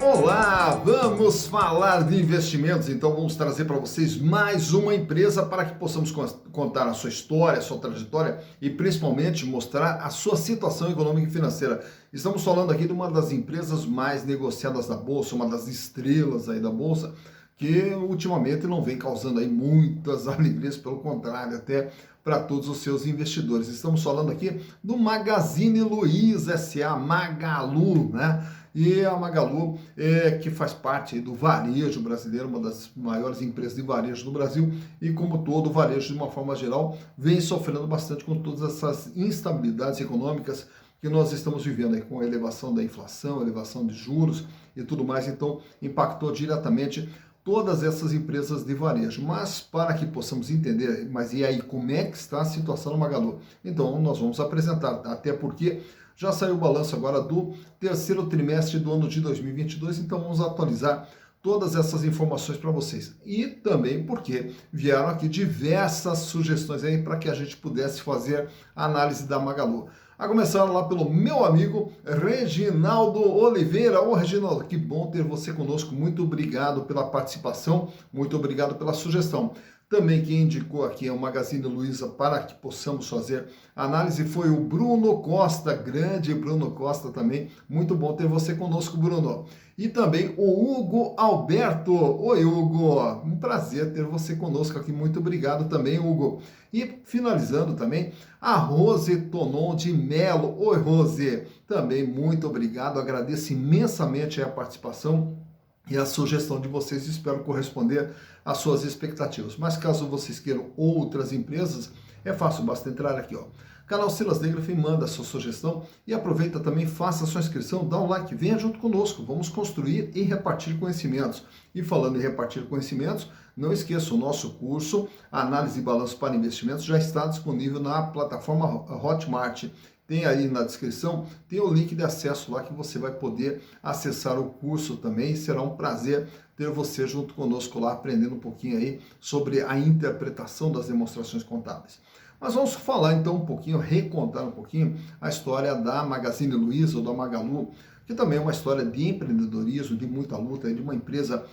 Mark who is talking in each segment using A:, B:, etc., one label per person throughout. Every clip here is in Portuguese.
A: Olá, vamos falar de investimentos, então vamos trazer para vocês mais uma empresa para que possamos contar a sua história, a sua trajetória e principalmente mostrar a sua situação econômica e financeira. Estamos falando aqui de uma das empresas mais negociadas da Bolsa, uma das estrelas aí da Bolsa, que ultimamente não vem causando aí muitas alegrias, pelo contrário, até para todos os seus investidores. Estamos falando aqui do Magazine Luiza S.A., Magalu, né? E a Magalu, que faz parte do varejo brasileiro, uma das maiores empresas de varejo do Brasil, e como todo o varejo, de uma forma geral, vem sofrendo bastante com todas essas instabilidades econômicas que nós estamos vivendo aí, com a elevação da inflação, elevação de juros e tudo mais, então impactou diretamente todas essas empresas de varejo. Mas para que possamos entender, mas e aí, como é que está a situação no Magalu? Então nós vamos apresentar, até porque já saiu o balanço agora do terceiro trimestre do ano de 2022, então vamos atualizar todas essas informações para vocês. E também porque vieram aqui diversas sugestões aí para que a gente pudesse fazer a análise da Magalu. A começar lá pelo meu amigo Reginaldo Oliveira. Ô Reginaldo, que bom ter você conosco. Muito obrigado pela participação, muito obrigado pela sugestão. Também quem indicou aqui é o Magazine Luiza para que possamos fazer análise foi o Bruno Costa, grande Bruno Costa também. Muito bom ter você conosco, Bruno. E também o Hugo Alberto. Oi, Hugo, um prazer ter você conosco aqui. Muito obrigado também, Hugo. E finalizando também, a Rose Tonon de Melo. Oi, Rose, também muito obrigado. Agradeço imensamente a participação e a sugestão de vocês, espero corresponder às suas expectativas. Mas caso vocês queiram outras empresas, é fácil, basta entrar aqui, ó. Canal Silas Negrafim, manda a sua sugestão e aproveita também, faça a sua inscrição, dá um like, venha junto conosco, vamos construir e repartir conhecimentos. E falando em repartir conhecimentos, não esqueça, o nosso curso Análise e Balanço para Investimentos já está disponível na plataforma Hotmart. Tem aí na descrição, tem o link de acesso lá que você vai poder acessar o curso também. Será um prazer ter você junto conosco lá, aprendendo um pouquinho aí sobre a interpretação das demonstrações contábeis. Mas vamos falar então um pouquinho, recontar um pouquinho a história da Magazine Luiza ou da Magalu, que também é uma história de empreendedorismo, de muita luta, de uma empresa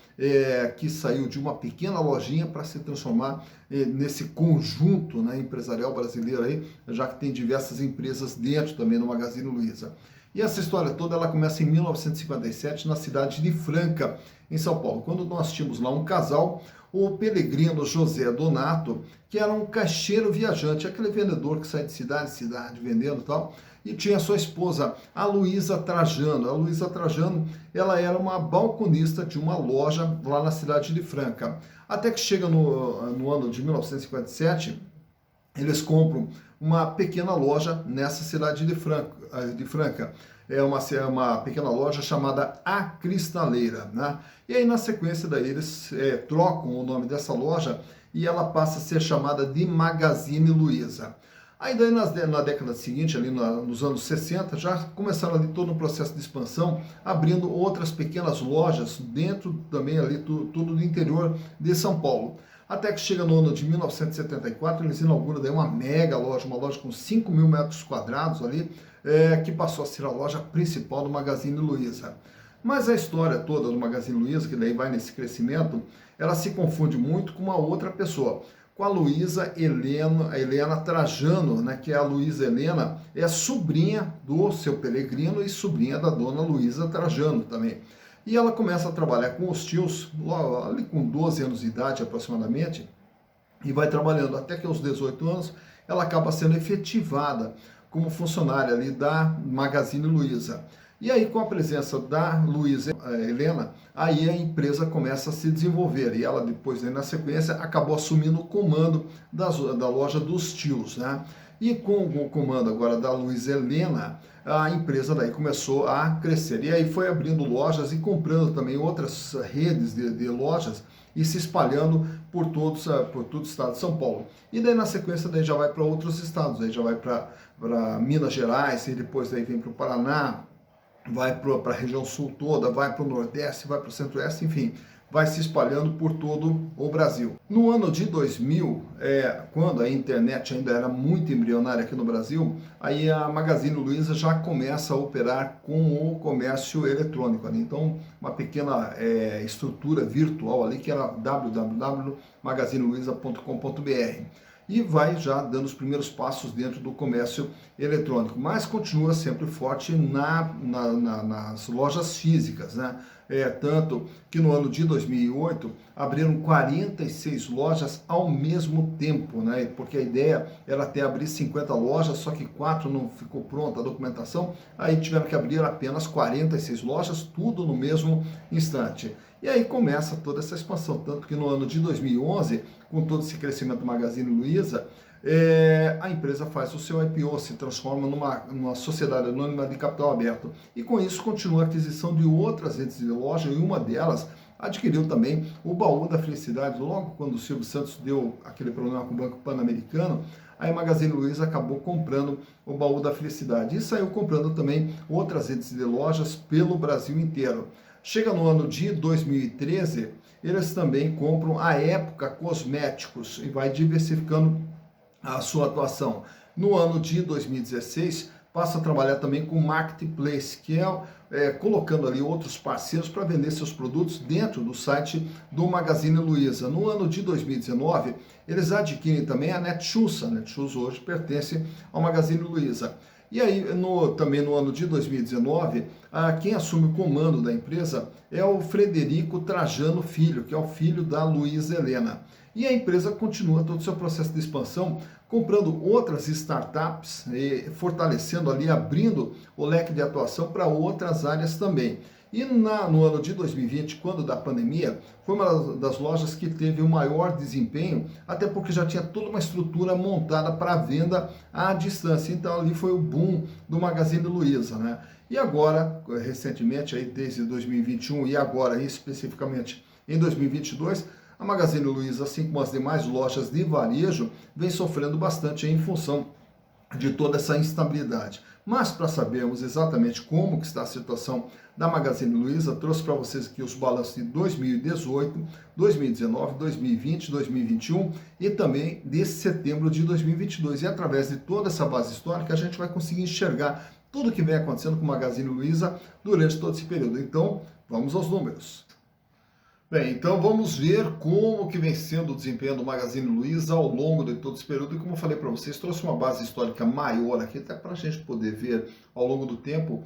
A: que saiu de uma pequena lojinha para se transformar nesse conjunto, né, empresarial brasileiro aí, já que tem diversas empresas dentro também do Magazine Luiza. E essa história toda ela começa em 1957 na cidade de Franca, em São Paulo, quando nós tínhamos lá um casal, o Pelegrino José Donato, que era um caixeiro viajante, aquele vendedor que sai de cidade em cidade vendendo e tal, e tinha sua esposa, a Luiza Trajano. A Luiza Trajano, ela era uma balconista de uma loja lá na cidade de Franca. Até que chega no ano de 1957, eles compram uma pequena loja nessa cidade de Franca. É uma pequena loja chamada A Cristaleira, né? E aí, na sequência, daí eles trocam o nome dessa loja e ela passa a ser chamada de Magazine Luiza. Aí daí na década seguinte, ali nos anos 60, já começaram ali todo um processo de expansão, abrindo outras pequenas lojas dentro também ali tudo do interior de São Paulo. Até que chega no ano de 1974, eles inauguram daí uma mega loja, uma loja com 5 mil metros quadrados ali, que passou a ser a loja principal do Magazine Luiza. Mas a história toda do Magazine Luiza, que daí vai nesse crescimento, ela se confunde muito com uma outra pessoa, com a Luiza Helena Trajano, né, que é a Luiza Helena, é sobrinha do seu Pelegrino e sobrinha da dona Luiza Trajano também. E ela começa a trabalhar com os tios, ali com 12 anos de idade aproximadamente, e vai trabalhando até que aos 18 anos ela acaba sendo efetivada como funcionária ali da Magazine Luiza. E aí, com a presença da Luiza Helena, aí a empresa começa a se desenvolver. E ela, depois, na sequência, acabou assumindo o comando da loja dos tios, né? E com o comando agora da Luiza Helena, a empresa daí começou a crescer. E aí foi abrindo lojas e comprando também outras redes de lojas e se espalhando por todo o estado de São Paulo. E daí, na sequência, daí já vai para outros estados. Aí já vai para Minas Gerais, e depois daí vem para o Paraná, vai para a região sul toda, vai para o Nordeste, vai para o Centro-Oeste, enfim, vai se espalhando por todo o Brasil. No ano de 2000, quando a internet ainda era muito embrionária aqui no Brasil, aí a Magazine Luiza já começa a operar com o comércio eletrônico ali. Então, uma pequena estrutura virtual ali que era www.magazineluiza.com.br. E vai já dando os primeiros passos dentro do comércio eletrônico, mas continua sempre forte nas lojas físicas, né? Tanto que no ano de 2008 abriram 46 lojas ao mesmo tempo, né? Porque a ideia era até abrir 50 lojas, só que 4 não ficou pronta a documentação, aí tiveram que abrir apenas 46 lojas, tudo no mesmo instante. E aí começa toda essa expansão, tanto que no ano de 2011, com todo esse crescimento do Magazine Luiza, a empresa faz o seu IPO, se transforma numa sociedade anônima de capital aberto. E com isso continua a aquisição de outras redes de loja, e uma delas adquiriu também o Baú da Felicidade. Logo quando o Silvio Santos deu aquele problema com o Banco Pan-Americano, a Magazine Luiza acabou comprando o Baú da Felicidade e saiu comprando também outras redes de lojas pelo Brasil inteiro. Chega no ano de 2013, eles também compram a Época Cosméticos e vai diversificando a sua atuação. No ano de 2016, passa a trabalhar também com Marketplace, que colocando ali outros parceiros para vender seus produtos dentro do site do Magazine Luiza. No ano de 2019, eles adquirem também a Netshoes. A Netshoes hoje pertence ao Magazine Luiza. E aí, também no ano de 2019, quem assume o comando da empresa é o Frederico Trajano Filho, que é o filho da Luísa Helena. E a empresa continua todo o seu processo de expansão, comprando outras startups, fortalecendo ali, abrindo o leque de atuação para outras áreas também. E no ano de 2020, quando da pandemia, foi uma das lojas que teve o maior desempenho, até porque já tinha toda uma estrutura montada para venda à distância. Então ali foi o boom do Magazine Luiza, né? E agora, recentemente, aí desde 2021 e agora especificamente em 2022, a Magazine Luiza, assim como as demais lojas de varejo, vem sofrendo bastante em função de toda essa instabilidade. Mas para sabermos exatamente como que está a situação da Magazine Luiza, trouxe para vocês aqui os balanços de 2018, 2019, 2020, 2021 e também de setembro de 2022. E através de toda essa base histórica, a gente vai conseguir enxergar tudo o que vem acontecendo com o Magazine Luiza durante todo esse período. Então, vamos aos números. Bem, então vamos ver como que vem sendo o desempenho do Magazine Luiza ao longo de todo esse período. E como eu falei para vocês, trouxe uma base histórica maior aqui, até para a gente poder ver ao longo do tempo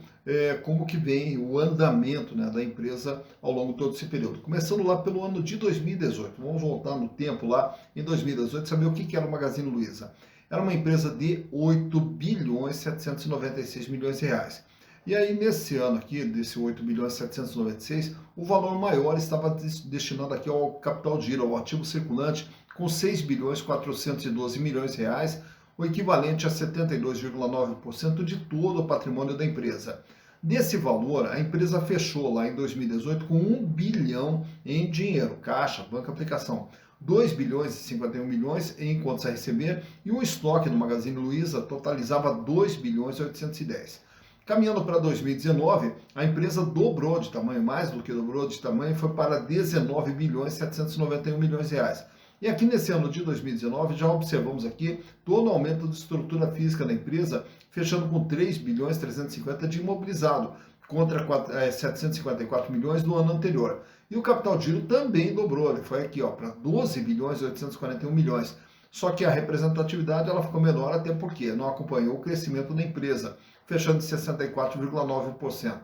A: como que vem o andamento, né, da empresa ao longo de todo esse período. Começando lá pelo ano de 2018. Vamos voltar no tempo lá em 2018, saber o que era o Magazine Luiza. Era uma empresa de 8 bilhões 796 milhões de reais. E aí, nesse ano aqui, desse 8 bilhões 796, o valor maior estava destinado aqui ao capital giro, ao ativo circulante, com 6 bilhões 412 milhões de reais, o equivalente a 72,9% de todo o patrimônio da empresa. Desse valor, a empresa fechou lá em 2018 com 1 bilhão em dinheiro, caixa, banco aplicação, 2 bilhões e 51 milhões em contas a receber, e o estoque do Magazine Luiza totalizava 2 bilhões e 810. Caminhando para 2019, a empresa dobrou de tamanho, mais do que dobrou de tamanho, foi para 19 bilhões 791 milhões de reais. E aqui nesse ano de 2019, já observamos aqui todo o aumento de estrutura física da empresa, fechando com 3 bilhões 350 de imobilizado, contra 754 milhões do ano anterior. E o capital giro também dobrou, ele foi aqui para 12 bilhões e 841 milhões. Só que a representatividade ela ficou menor, até porque não acompanhou o crescimento da empresa, fechando em 64,9%.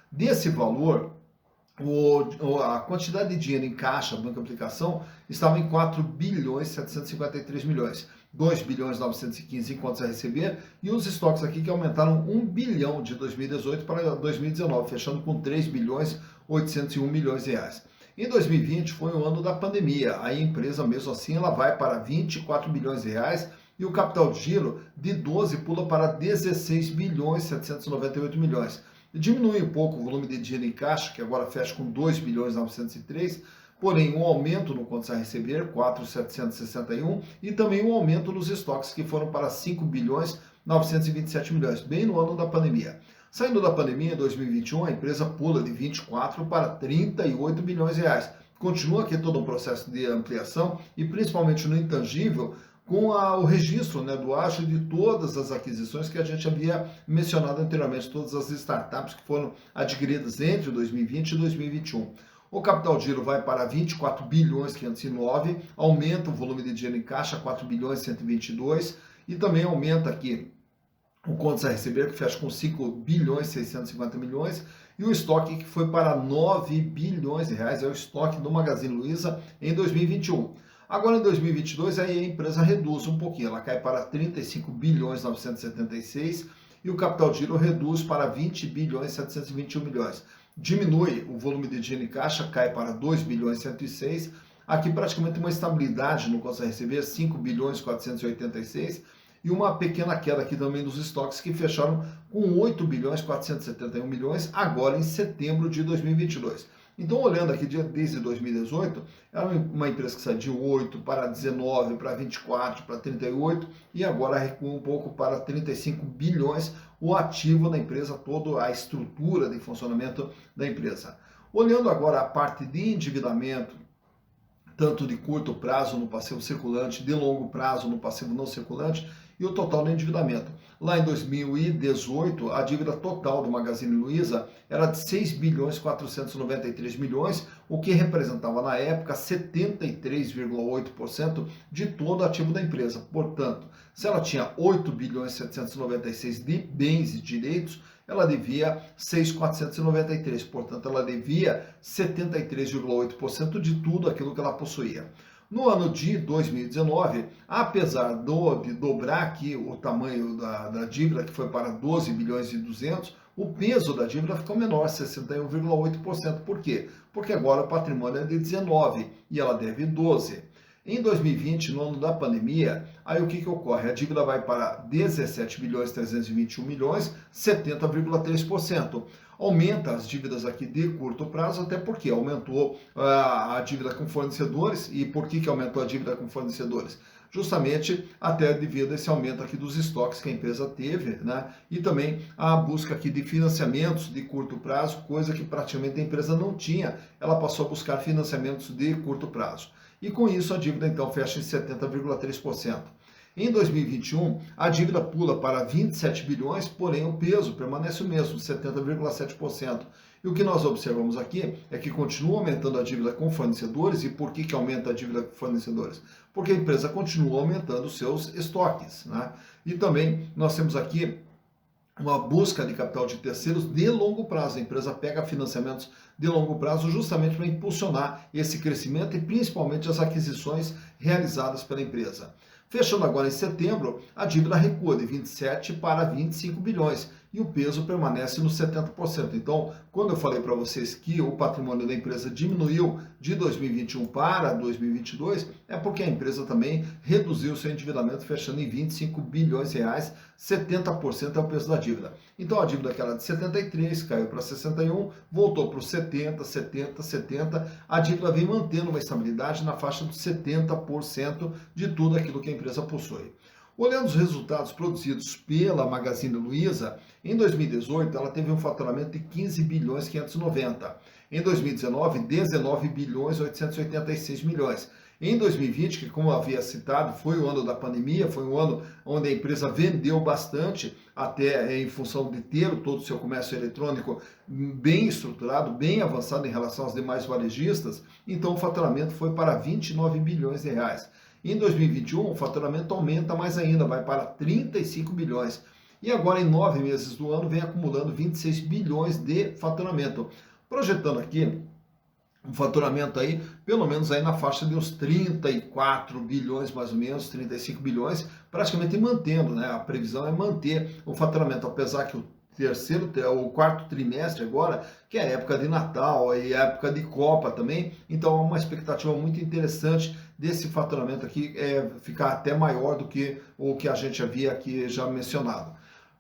A: Desse valor, a quantidade de dinheiro em caixa, banco aplicação, estava em 4 bilhões 753 milhões. 2 bilhões 915 em contas a receber, e os estoques aqui que aumentaram 1 bilhão de 2018 para 2019, fechando com 3 bilhões 801 milhões de reais. Em 2020 foi o ano da pandemia, a empresa mesmo assim ela vai para 24 bilhões de reais e o capital de giro de 12 pula para 16 bilhões 798 milhões. Diminui um pouco o volume de dinheiro em caixa, que agora fecha com 2 bilhões 903, porém um aumento no contas a receber, 4.761, e também um aumento nos estoques, que foram para 5 bilhões 927 milhões, bem no ano da pandemia. Saindo da pandemia, em 2021, a empresa pula de 24 para 38 bilhões de reais, continua aqui todo um processo de ampliação e principalmente no intangível, com o registro, né, do ágio de todas as aquisições que a gente havia mencionado anteriormente, todas as startups que foram adquiridas entre 2020 e 2021. O capital giro vai para 24 bilhões 509, aumenta o volume de dinheiro em caixa 4 bilhões 122 e também aumenta aqui o contas a receber, que fecha com 5 bilhões 650 milhões, e o estoque que foi para 9 bilhões de reais, é o estoque do Magazine Luiza em 2021. Agora em 2022 aí a empresa reduz um pouquinho, ela cai para 35 bilhões 976 e o capital giro reduz para 20 bilhões 721 milhões. Diminui o volume de dinheiro em caixa, cai para 2 bilhões 106, aqui praticamente uma estabilidade no contas a receber, 5 bilhões 486 e uma pequena queda aqui também dos estoques que fecharam com 8 bilhões 471 milhões agora em setembro de 2022. Então, olhando aqui desde 2018, era uma empresa que saiu de 8 para 19, para 24, para 38 e agora recua um pouco para 35 bilhões o ativo da empresa, toda a estrutura de funcionamento da empresa. Olhando agora a parte de endividamento, tanto de curto prazo no passivo circulante, de longo prazo no passivo não circulante, e o total do endividamento. Lá em 2018, a dívida total do Magazine Luiza era de 6 bilhões 493 milhões, o que representava na época 73,8% de todo o ativo da empresa. Portanto, se ela tinha 8 bilhões 796 de bens e direitos, ela devia 6.493, portanto ela devia 73,8% de tudo aquilo que ela possuía. No ano de 2019, apesar de dobrar aqui o tamanho da dívida, que foi para 12 bilhões e 200, o peso da dívida ficou menor, 61,8%. Por quê? Porque agora o patrimônio é de 19 e ela deve 12. Em 2020, no ano da pandemia, aí o que ocorre? A dívida vai para 17 bilhões 321 milhões, 70,3%. Aumenta as dívidas aqui de curto prazo, até porque aumentou a dívida com fornecedores. E por que aumentou a dívida com fornecedores? Justamente até devido a esse aumento aqui dos estoques que a empresa teve, né? E também a busca aqui de financiamentos de curto prazo, coisa que praticamente a empresa não tinha. Ela passou a buscar financiamentos de curto prazo. E com isso a dívida então fecha em 70,3%. Em 2021, a dívida pula para 27 bilhões, porém o peso permanece o mesmo, 70,7%. E o que nós observamos aqui é que continua aumentando a dívida com fornecedores. E por que aumenta a dívida com fornecedores? Porque a empresa continua aumentando os seus estoques, né? E também nós temos aqui uma busca de capital de terceiros de longo prazo. A empresa pega financiamentos de longo prazo justamente para impulsionar esse crescimento e principalmente as aquisições realizadas pela empresa. Fechando agora em setembro, a dívida recua de 27 para 25 bilhões e o peso permanece nos 70%. Então, quando eu falei para vocês que o patrimônio da empresa diminuiu de 2021 para 2022, é porque a empresa também reduziu seu endividamento, fechando em 25 bilhões de reais, 70% é o peso da dívida. Então, a dívida que era de 73 caiu para 61, voltou para os 70, 70, 70. A dívida vem mantendo uma estabilidade na faixa dos 70% de tudo aquilo que a empresa possui. Olhando os resultados produzidos pela Magazine Luiza, em 2018 ela teve um faturamento de 15 bilhões 590. Em 2019, 19 bilhões 886 milhões. Em 2020, que como eu havia citado, foi o ano da pandemia, foi um ano onde a empresa vendeu bastante, até em função de ter todo o seu comércio eletrônico bem estruturado, bem avançado em relação aos demais varejistas, então o faturamento foi para 29 bilhões de reais. Em 2021, o faturamento aumenta mais ainda, vai para 35 bilhões. E agora, em 9 meses do ano, vem acumulando 26 bilhões de faturamento. Projetando aqui um faturamento aí, pelo menos aí na faixa de uns 34 bilhões, mais ou menos, 35 bilhões, praticamente mantendo, né? A previsão é manter o faturamento, apesar que o quarto trimestre agora, que é a época de Natal e a época de Copa também, então é uma expectativa muito interessante desse faturamento aqui ficar até maior do que o que a gente havia aqui já mencionado.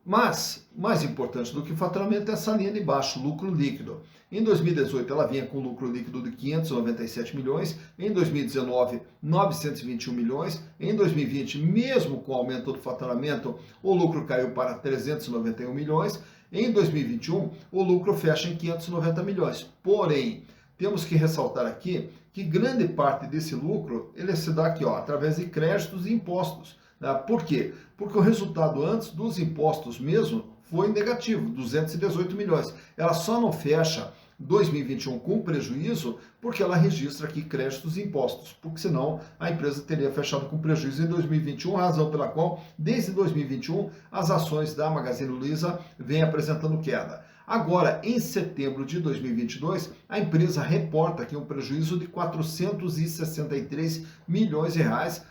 A: Mas, mais importante do que o faturamento é essa linha de baixo, lucro líquido. Em 2018 ela vinha com lucro líquido de 597 milhões, em 2019 921 milhões, em 2020 mesmo com o aumento do faturamento o lucro caiu para 391 milhões, em 2021 o lucro fecha em 590 milhões. Porém, temos que ressaltar aqui que grande parte desse lucro ele se dá aqui, ó, através de créditos e impostos. Né? Por quê? Porque o resultado antes dos impostos mesmo foi negativo, 218 milhões. Ela só não fecha 2021 com prejuízo porque ela registra aqui créditos e impostos, porque senão a empresa teria fechado com prejuízo em 2021, razão pela qual desde 2021 as ações da Magazine Luiza vêm apresentando queda. Agora, em setembro de 2022, a empresa reporta aqui um prejuízo de 463 milhões de reais,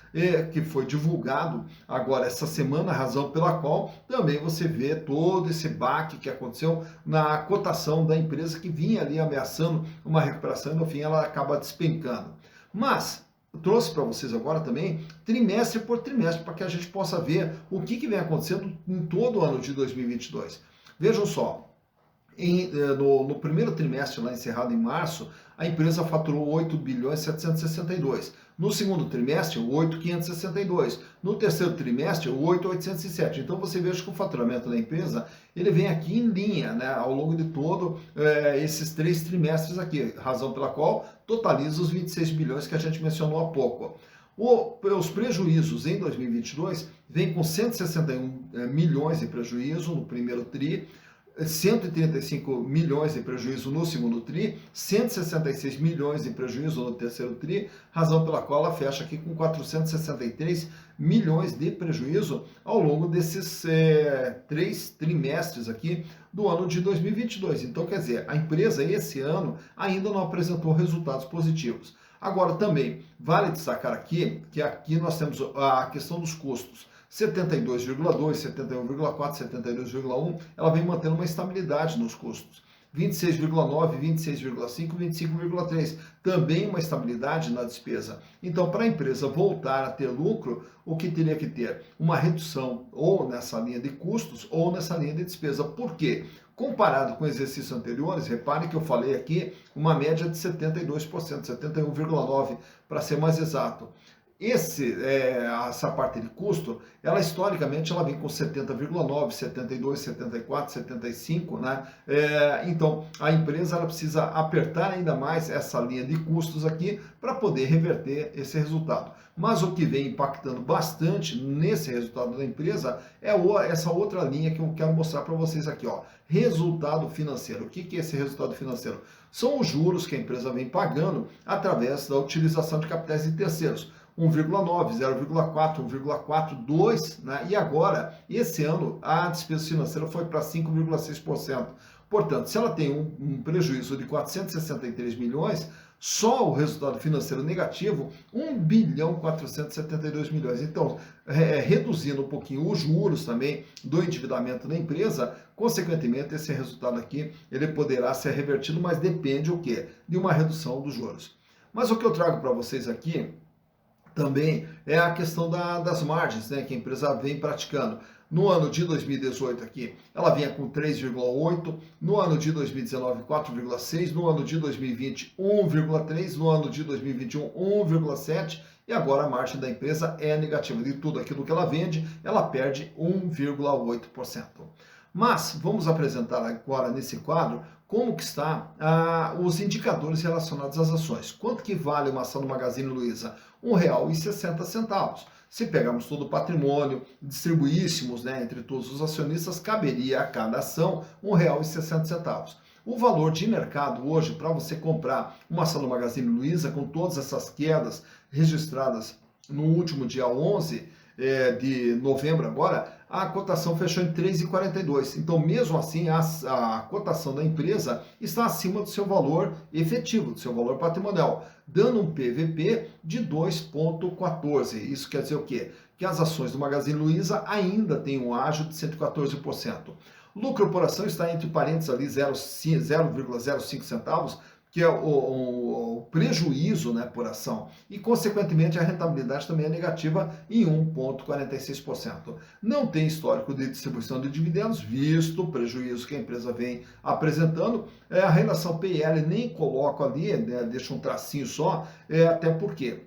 A: que foi divulgado agora essa semana, razão pela qual também você vê todo esse baque que aconteceu na cotação da empresa, que vinha ali ameaçando uma recuperação e no fim ela acaba despencando. Mas eu trouxe para vocês agora também, trimestre por trimestre, para que a gente possa ver o que vem acontecendo em todo o ano de 2022. Vejam só. No primeiro trimestre, lá encerrado em março, a empresa faturou 8 bilhões 762. No segundo trimestre, 8.562. No terceiro trimestre, 8.807. Então você veja que o faturamento da empresa ele vem aqui em linha, né, ao longo de todo esses 3 trimestres aqui, razão pela qual totaliza os 26 bilhões que a gente mencionou há pouco. Os prejuízos em 2022 vêm com 161 milhões de prejuízo no primeiro tri, 135 milhões de prejuízo no segundo TRI, 166 milhões de prejuízo no terceiro TRI, razão pela qual ela fecha aqui com 463 milhões de prejuízo ao longo desses 3 trimestres aqui do ano de 2022. Então, quer dizer, a empresa esse ano ainda não apresentou resultados positivos. Agora, também vale destacar aqui que aqui nós temos a questão dos custos. 72,2, 71,4, 72,1, ela vem mantendo uma estabilidade nos custos. 26,9, 26,5, 25,3, também uma estabilidade na despesa. Então, para a empresa voltar a ter lucro, o que teria que ter? Uma redução ou nessa linha de custos ou nessa linha de despesa. Por quê? Comparado com exercícios anteriores, repare que eu falei aqui uma média de 72%, 71,9% para ser mais exato. Essa parte de custo, ela historicamente ela vem com 70,9, 72, 74, 75, né? Então a empresa ela precisa apertar ainda mais essa linha de custos aqui para poder reverter esse resultado. Mas o que vem impactando bastante nesse resultado da empresa é essa outra linha que eu quero mostrar para vocês aqui, ó. Resultado financeiro. O que é esse resultado financeiro? São os juros que a empresa vem pagando através da utilização de capitais de terceiros. 1,9, 0,4, 1,42, né? E agora, esse ano, a despesa financeira foi para 5,6%. Portanto, se ela tem um prejuízo de 463 milhões, só o resultado financeiro negativo, 1 bilhão 472 milhões. Então, reduzindo um pouquinho os juros também do endividamento da empresa, consequentemente, esse resultado aqui, ele poderá ser revertido, mas depende o quê? De uma redução dos juros. Mas o que eu trago para vocês aqui também é a questão das margens, né, que a empresa vem praticando. No ano de 2018 aqui, ela vinha com 3,8, no ano de 2019 4,6, no ano de 2020 1,3, no ano de 2021 1,7 e agora a margem da empresa é negativa. De tudo aquilo que ela vende, ela perde 1,8%. Mas vamos apresentar agora nesse quadro como que está os indicadores relacionados às ações. Quanto que vale uma ação do Magazine Luiza? R$ 1,60. Se pegarmos todo o patrimônio, distribuíssemos, né, entre todos os acionistas, caberia a cada ação R$ 1,60. O valor de mercado hoje, para você comprar uma ação do Magazine Luiza, com todas essas quedas registradas no último dia 11 de novembro agora, a cotação fechou em 3,42. Então, mesmo assim, a cotação da empresa está acima do seu valor efetivo, do seu valor patrimonial, dando um PVP de 2,14. Isso quer dizer o quê? Que as ações do Magazine Luiza ainda têm um ágio de 114%. Lucro por ação está entre parênteses ali 0,05 centavos, que é o prejuízo, né, por ação. E, consequentemente, a rentabilidade também é negativa em 1,46%. Não tem histórico de distribuição de dividendos, visto o prejuízo que a empresa vem apresentando. A relação PL nem coloco ali, né, deixa um tracinho só, até porque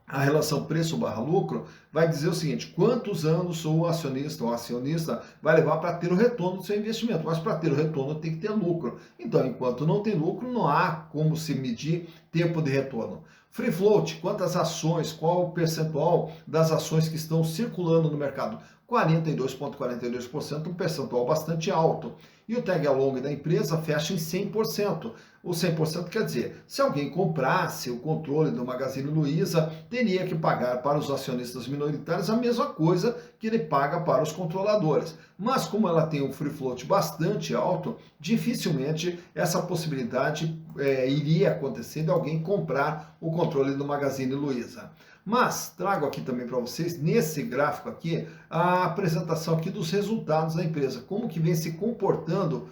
A: a relação preço barra lucro vai dizer o seguinte: quantos anos o acionista ou acionista vai levar para ter o retorno do seu investimento. Mas para ter o retorno tem que ter lucro. Então, enquanto não tem lucro, não há como se medir tempo de retorno. Free float, quantas ações, qual o percentual das ações que estão circulando no mercado? 42,42%, um percentual bastante alto. E o tag along da empresa fecha em 100%. O 100% quer dizer, se alguém comprasse o controle do Magazine Luiza, teria que pagar para os acionistas minoritários a mesma coisa que ele paga para os controladores. Mas como ela tem um free float bastante alto, dificilmente essa possibilidade iria acontecer de alguém comprar o controle do Magazine Luiza. Mas trago aqui também para vocês, nesse gráfico aqui, a apresentação aqui dos resultados da empresa, como que vem se comportando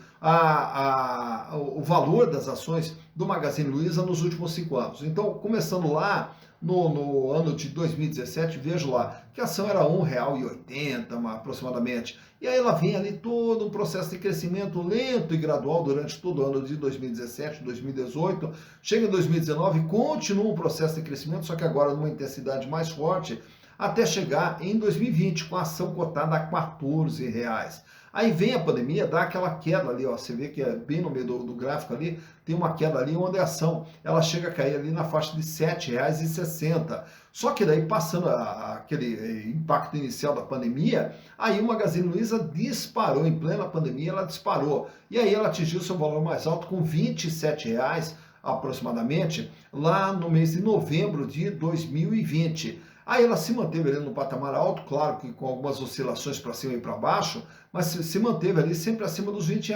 A: o valor das ações do Magazine Luiza nos últimos 5 anos. Então, começando lá no ano de 2017, vejo lá que a ação era R$ 1,80 aproximadamente. E aí ela vem ali todo um processo de crescimento lento e gradual durante todo o ano de 2017, 2018. Chega em 2019, continua um processo de crescimento, só que agora numa intensidade mais forte, até chegar em 2020 com a ação cotada a R$ 14. Aí vem a pandemia, dá aquela queda ali, ó, você vê que é bem no meio do gráfico ali, tem uma queda ali onde a ação ela chega a cair ali na faixa de R$ 7,60. Só que daí, passando aquele impacto inicial da pandemia, aí o Magazine Luiza disparou, em plena pandemia ela disparou. E aí ela atingiu seu valor mais alto com R$ 27 aproximadamente, lá no mês de novembro de 2020. Aí ela se manteve ali no patamar alto, claro que com algumas oscilações para cima e para baixo, mas se manteve ali sempre acima dos R$ 20.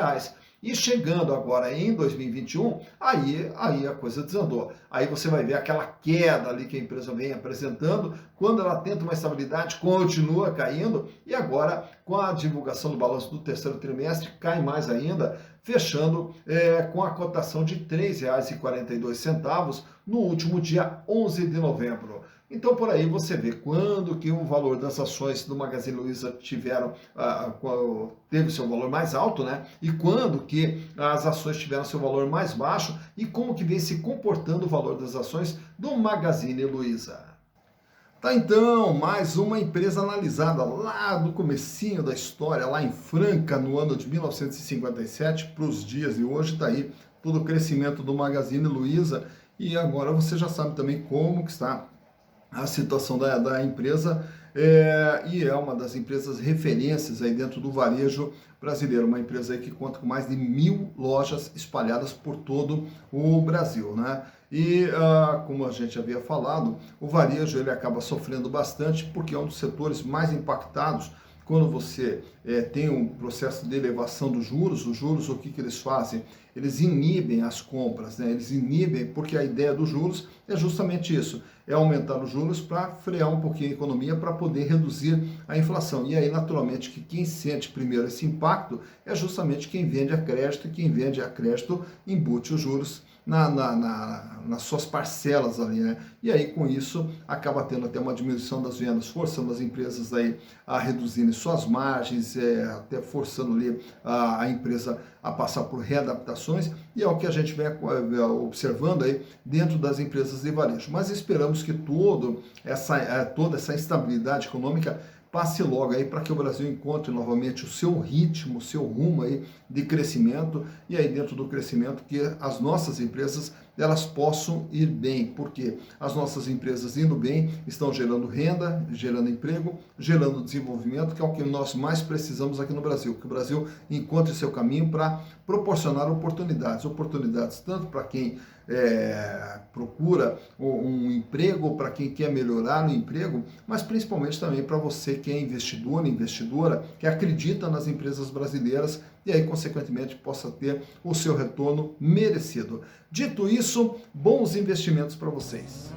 A: E chegando agora em 2021, aí a coisa desandou. Aí você vai ver aquela queda ali que a empresa vem apresentando, quando ela tenta uma estabilidade, continua caindo, e agora, com a divulgação do balanço do terceiro trimestre, cai mais ainda, fechando com a cotação de R$ 3,42 no último dia 11 de novembro. Então, por aí você vê quando que o valor das ações do Magazine Luiza teve seu valor mais alto, né? E quando que as ações tiveram seu valor mais baixo e como que vem se comportando o valor das ações do Magazine Luiza. Tá, então, mais uma empresa analisada lá do comecinho da história, lá em Franca, no ano de 1957, para os dias de hoje, tá aí todo o crescimento do Magazine Luiza, e agora você já sabe também como que está a situação da empresa, e é uma das empresas referências aí dentro do varejo brasileiro, uma empresa aí que conta com mais de 1.000 lojas espalhadas por todo o Brasil, né? E como a gente havia falado, o varejo ele acaba sofrendo bastante porque é um dos setores mais impactados quando você tem um processo de elevação dos juros. Os juros, o que eles fazem? Eles inibem as compras, né? Eles inibem, porque a ideia dos juros é justamente isso, é aumentar os juros para frear um pouquinho a economia, para poder reduzir a inflação. E aí, naturalmente, que quem sente primeiro esse impacto é justamente quem vende a crédito, e quem vende a crédito embute os juros nas suas parcelas ali, né? E aí, com isso, acaba tendo até uma diminuição das vendas, forçando as empresas aí a reduzirem suas margens, até forçando ali a empresa a passar por readaptações, e é o que a gente vem observando aí dentro das empresas de varejo. Mas esperamos que toda essa instabilidade econômica passe logo aí para que o Brasil encontre novamente o seu ritmo, o seu rumo aí de crescimento, e aí dentro do crescimento que as nossas empresas elas possam ir bem, porque as nossas empresas indo bem estão gerando renda, gerando emprego, gerando desenvolvimento, que é o que nós mais precisamos aqui no Brasil, que o Brasil encontre seu caminho para proporcionar oportunidades tanto para quem procura um emprego, para quem quer melhorar o emprego, mas principalmente também para você que é investidor, investidora, que acredita nas empresas brasileiras e aí, consequentemente, possa ter o seu retorno merecido. Dito isso, bons investimentos para vocês.